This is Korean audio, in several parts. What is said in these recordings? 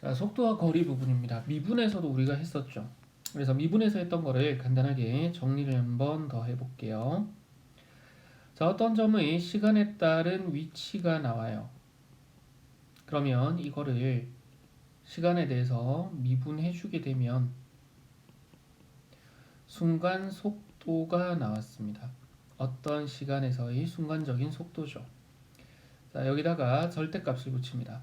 자, 속도와 거리 부분입니다. 미분에서도 우리가 했었죠. 그래서 미분에서 했던 거를 간단하게 정리를 한번 더 해볼게요. 자, 어떤 점의 시간에 따른 위치가 나와요. 그러면 이거를 시간에 대해서 미분해 주게 되면 순간 속도가 나왔습니다. 어떤 시간에서의 순간적인 속도죠. 자, 여기다가 절대값을 붙입니다.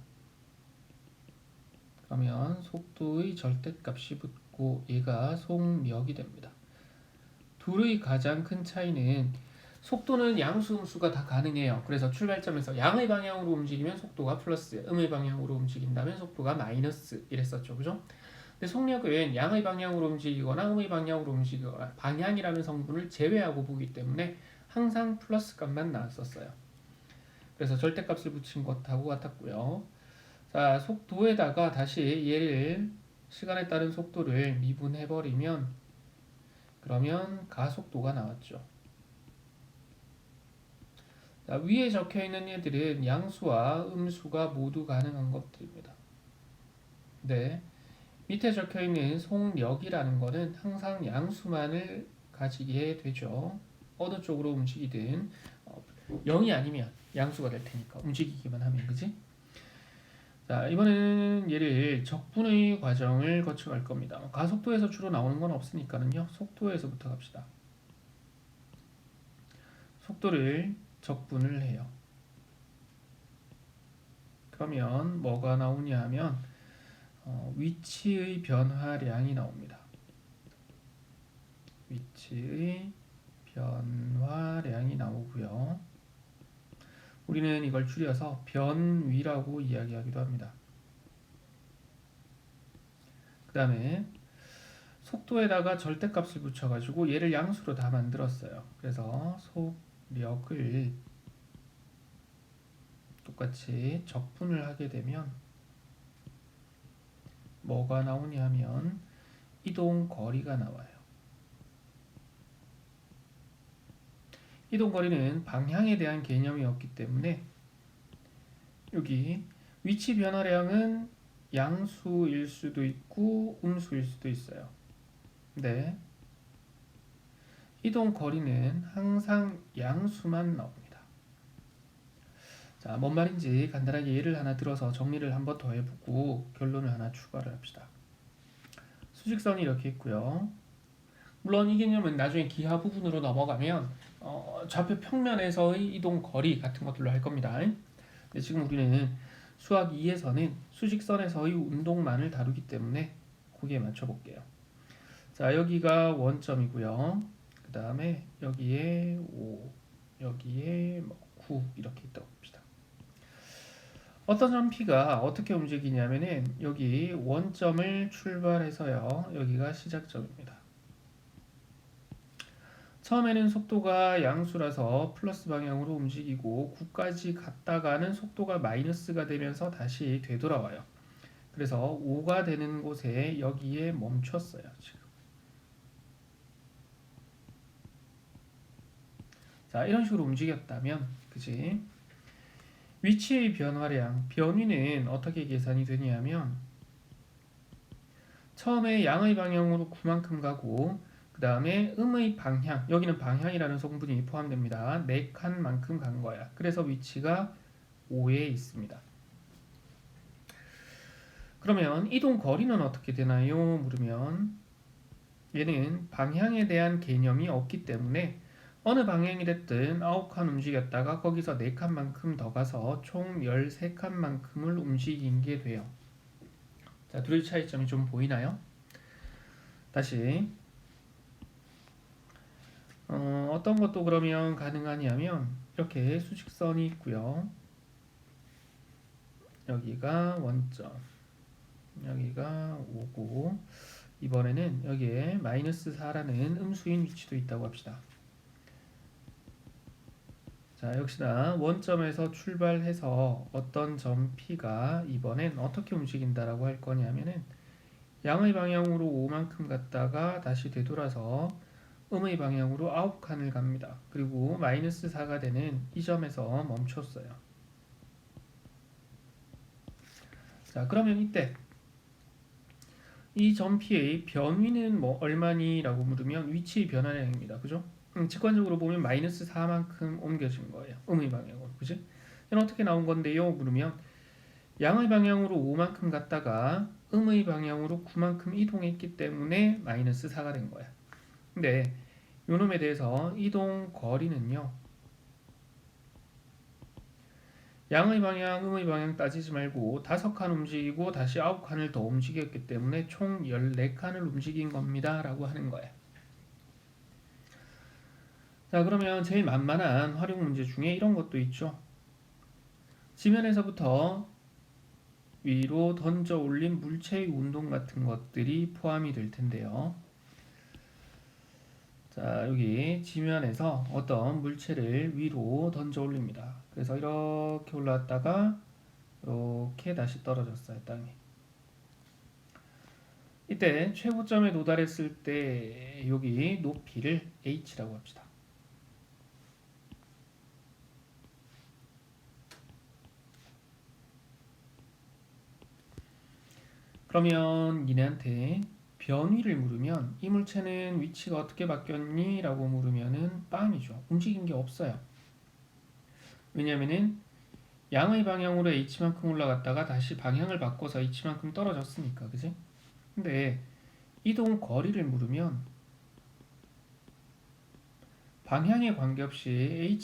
그러면 속도의 절대값이 붙고 얘가 속력이 됩니다. 둘의 가장 큰 차이는 속도는 양수, 음수가 다 가능해요. 그래서 출발점에서 양의 방향으로 움직이면 속도가 플러스, 음의 방향으로 움직인다면 속도가 마이너스 이랬었죠. 그죠? 근데 속력은 양의 방향으로 움직이거나 음의 방향으로 움직이거나 방향이라는 성분을 제외하고 보기 때문에 항상 플러스 값만 나왔었어요. 그래서 절대값을 붙인 것하고 같았고요. 자, 속도에다가 다시 얘를 시간에 따른 속도를 미분해버리면 그러면 가속도가 나왔죠. 자, 위에 적혀있는 얘들은 양수와 음수가 모두 가능한 것들입니다. 네, 밑에 적혀있는 속력이라는 것은 항상 양수만을 가지게 되죠. 어느 쪽으로 움직이든 0이 아니면 양수가 될 테니까 움직이기만 하면, 그지? 자, 이번에는 얘를 적분의 과정을 거쳐갈 겁니다. 가속도에서 주로 나오는 건 없으니까는요. 속도에서부터 갑시다. 속도를 적분을 해요. 그러면 뭐가 나오냐 하면 위치의 변화량이 나옵니다. 위치의 변화량이 나오고요. 우리는 이걸 줄여서 변위라고 이야기하기도 합니다. 그 다음에 속도에다가 절대값을 붙여가지고 얘를 양수로 다 만들었어요. 그래서 속력을 똑같이 적분을 하게 되면 뭐가 나오냐 하면 이동 거리가 나와요. 이동 거리는 방향에 대한 개념이 없기 때문에 여기 위치 변화량은 양수일 수도 있고 음수일 수도 있어요. 근데 이동 거리는 항상 양수만 나옵니다. 자, 뭔 말인지 간단하게 예를 하나 들어서 정리를 한번 더 해보고 결론을 하나 추가를 합시다. 수직선이 이렇게 있고요. 물론 이 개념은 나중에 기하 부분으로 넘어가면 좌표 평면에서의 이동 거리 같은 것들로 할 겁니다. 근데 지금 우리는 수학 2에서는 수직선에서의 운동만을 다루기 때문에 거기에 맞춰 볼게요. 자, 여기가 원점이고요. 그 다음에 여기에 5, 여기에 9 이렇게 있다고 봅시다. 어떤 점 P가 어떻게 움직이냐면은 여기 원점을 출발해서요. 여기가 시작점입니다. 처음에는 속도가 양수라서 플러스 방향으로 움직이고 9까지 갔다가는 속도가 마이너스가 되면서 다시 되돌아와요. 그래서 5가 되는 곳에 여기에 멈췄어요. 지금. 자, 이런 식으로 움직였다면, 그지? 위치의 변화량, 변위는 어떻게 계산이 되냐면 처음에 양의 방향으로 9만큼 가고 그 다음에 음의 방향, 여기는 방향이라는 성분이 포함됩니다. 4칸만큼 간 거야. 그래서 위치가 5에 있습니다. 그러면 이동 거리는 어떻게 되나요? 물으면 얘는 방향에 대한 개념이 없기 때문에 어느 방향이 됐든 9칸 움직였다가 거기서 4칸만큼 더 가서 총 13칸만큼을 움직인 게 돼요. 자, 둘의 차이점이 좀 보이나요? 다시 어떤 것도 그러면 가능하냐면 이렇게 수직선이 있고요. 여기가 원점, 여기가 5고 이번에는 여기에 마이너스 4라는 음수인 위치도 있다고 합시다. 자, 역시나 원점에서 출발해서 어떤 점 P가 이번엔 어떻게 움직인다라고 할 거냐면은 양의 방향으로 5만큼 갔다가 다시 되돌아서 음의 방향으로 9칸을 갑니다. 그리고 마이너스 4가 되는 이 점에서 멈췄어요. 자, 그러면 이때 이 점P의 변위는 뭐 얼마니? 라고 물으면 위치의 변화량입니다. 그죠? 직관적으로 보면 마이너스 4만큼 옮겨진 거예요. 음의 방향으로. 그지? 이건 어떻게 나온 건데요? 물으면 양의 방향으로 5만큼 갔다가 음의 방향으로 9만큼 이동했기 때문에 마이너스 4가 된 거야. 근데 요놈에 대해서 이동 거리는요. 양의 방향, 음의 방향 따지지 말고 5칸 움직이고 다시 9칸을 더 움직였기 때문에 총 14칸을 움직인 겁니다. 라고 하는 거예요. 자, 그러면 제일 만만한 활용 문제 중에 이런 것도 있죠. 지면에서부터 위로 던져 올린 물체의 운동 같은 것들이 포함이 될 텐데요. 자, 여기 지면에서 어떤 물체를 위로 던져 올립니다. 그래서 이렇게 올라왔다가 이렇게 다시 떨어졌어요, 땅에. 이때 최고점에 도달했을 때 여기 높이를 h라고 합시다. 그러면 니네한테 변위를 물으면 이 물체는 위치가 어떻게 바뀌었니? 라고 물으면은 빵이죠. 움직인 게 없어요. 왜냐면은 양의 방향으로 h만큼 올라갔다가 다시 방향을 바꿔서 h만큼 떨어졌으니까. 그지? 근데 이동 거리를 물으면 방향에 관계없이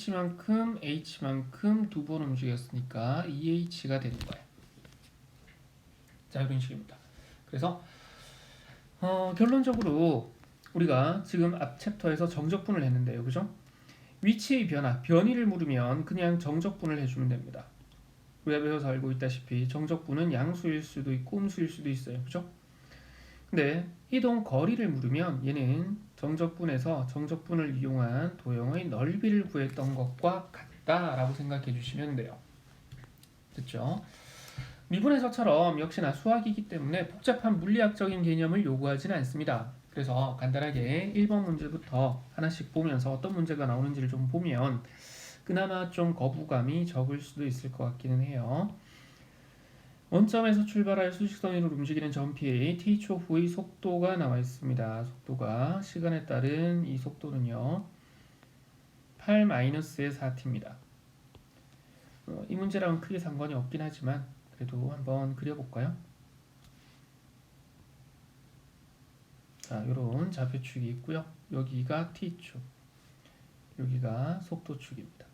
h만큼 두 번 움직였으니까 2h가 되는 거예요. 자, 이런 식입니다. 그래서 결론적으로 우리가 지금 앞 챕터에서 정적분을 했는데요. 그죠? 위치의 변화, 변위를 물으면 그냥 정적분을 해주면 됩니다. 우리가 배워서 알고 있다시피 정적분은 양수일 수도 있고 음수일 수도 있어요. 그죠? 근데 이동 거리를 물으면 얘는 정적분에서 정적분을 이용한 도형의 넓이를 구했던 것과 같다라고 생각해 주시면 돼요. 됐죠? 미분에서처럼 역시나 수학이기 때문에 복잡한 물리학적인 개념을 요구하지는 않습니다. 그래서 간단하게 1번 문제부터 하나씩 보면서 어떤 문제가 나오는지를 좀 보면 그나마 좀 거부감이 적을 수도 있을 것 같기는 해요. 원점에서 출발하여 수직선 위로 움직이는 점P의 t초 후의 속도가 나와 있습니다. 속도가 시간에 따른 이 속도는요 8-의 4t입니다. 이 문제랑은 크게 상관이 없긴 하지만 그래도 한번 그려볼까요? 자, 이런 좌표축이 있고요. 여기가 t축, 여기가 속도축입니다.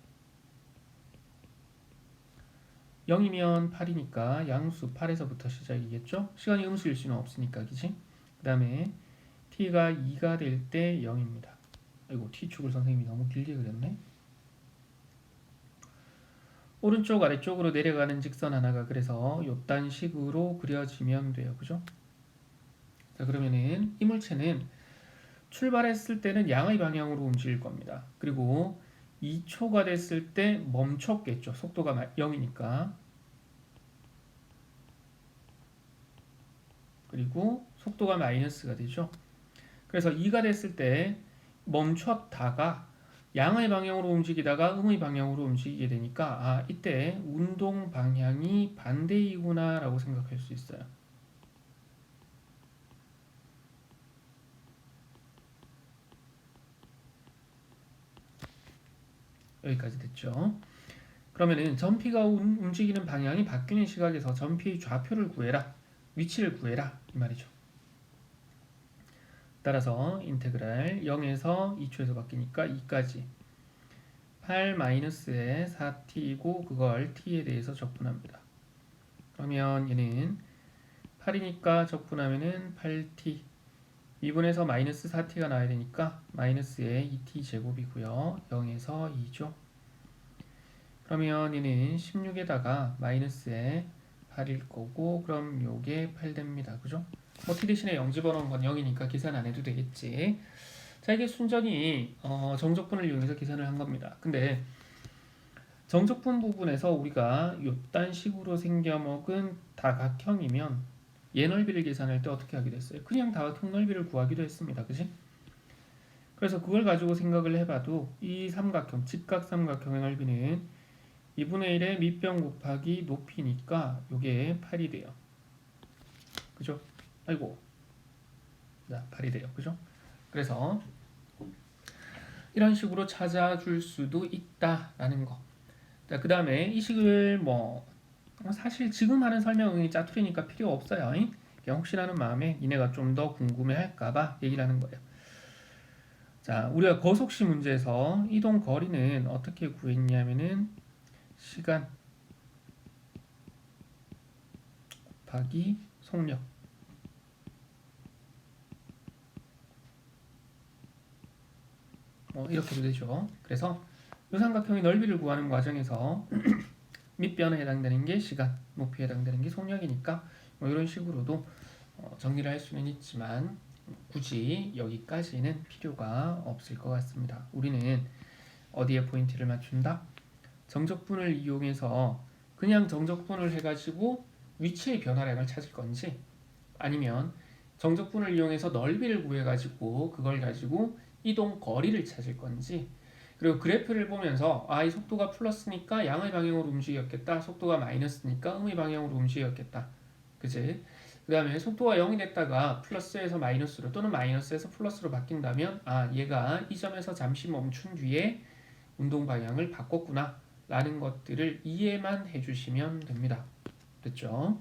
0이면 8이니까 양수 8에서부터 시작이겠죠? 시간이 음수일 수는 없으니까, 그치? 그 다음에 t가 2가 될 때 0입니다. 아이고, t축을 선생님이 너무 길게 그렸네. 오른쪽 아래쪽으로 내려가는 직선 하나가 그래서 요딴 식으로 그려지면 돼요. 그죠? 자, 그러면은 이 물체는 출발했을 때는 양의 방향으로 움직일 겁니다. 그리고 2초가 됐을 때 멈췄겠죠. 속도가 0이니까. 그리고 속도가 마이너스가 되죠. 그래서 2가 됐을 때 멈췄다가 양의 방향으로 움직이다가 음의 방향으로 움직이게 되니까 아, 이때 운동 방향이 반대이구나 라고 생각할 수 있어요. 여기까지 됐죠. 그러면은 점P가 움직이는 방향이 바뀌는 시각에서 점P의 좌표를 구해라. 위치를 구해라. 이 말이죠. 따라서 인테그랄 0에서 2초에서 바뀌니까 2까지 8-의 4t이고 그걸 t에 대해서 적분합니다. 그러면 얘는 8이니까 적분하면은 8t 2분에서 마이너스 4t가 나와야 되니까 마이너스의 2t 제곱이고요. 0에서 2죠. 그러면 얘는 16에다가 마이너스의 8일 거고 그럼 요게 8 됩니다. 그죠? 뭐 t 대신에 0 집어넣은 건 0이니까 계산 안 해도 되겠지. 자, 이게 순전히 정적분을 이용해서 계산을 한 겁니다. 근데 정적분 부분에서 우리가 요딴 식으로 생겨먹은 다각형이면 얘 넓이를 계산할 때 어떻게 하기도 했어요? 그냥 다각형 넓이를 구하기도 했습니다. 그치? 그래서 그걸 가지고 생각을 해봐도 이 삼각형, 직각 삼각형의 넓이는 2분의 1의 밑변 곱하기 높이니까 요게 8이 돼요. 그죠? 아이고, 자, 발휘돼요. 그죠? 그래서 이런 식으로 찾아줄 수도 있다라는 거. 자, 그 다음에 이 식을 뭐 사실 지금 하는 설명이 짜투리니까 필요 없어요. 그냥 혹시라는 마음에 니네가 좀 더 궁금해할까봐 얘기를 하는 거예요. 자, 우리가 거속시 문제에서 이동 거리는 어떻게 구했냐면은 시간 곱하기 속력. 이렇게도 되죠. 그래서 이 삼각형의 넓이를 구하는 과정에서 밑변에 해당되는 게 시간, 높이에 해당되는 게 속력이니까 이런 식으로도 정리를 할 수는 있지만 굳이 여기까지는 필요가 없을 것 같습니다. 우리는 어디에 포인트를 맞춘다? 정적분을 이용해서 그냥 정적분을 해가지고 위치의 변화량을 찾을 건지 아니면 정적분을 이용해서 넓이를 구해가지고 그걸 가지고 이동 거리를 찾을 건지 그리고 그래프를 보면서 이 속도가 플러스니까 양의 방향으로 움직였겠다. 속도가 마이너스니까 음의 방향으로 움직였겠다. 그치? 그 다음에 속도가 0이 됐다가 플러스에서 마이너스로 또는 마이너스에서 플러스로 바뀐다면 얘가 이 점에서 잠시 멈춘 뒤에 운동 방향을 바꿨구나 라는 것들을 이해만 해주시면 됩니다. 됐죠?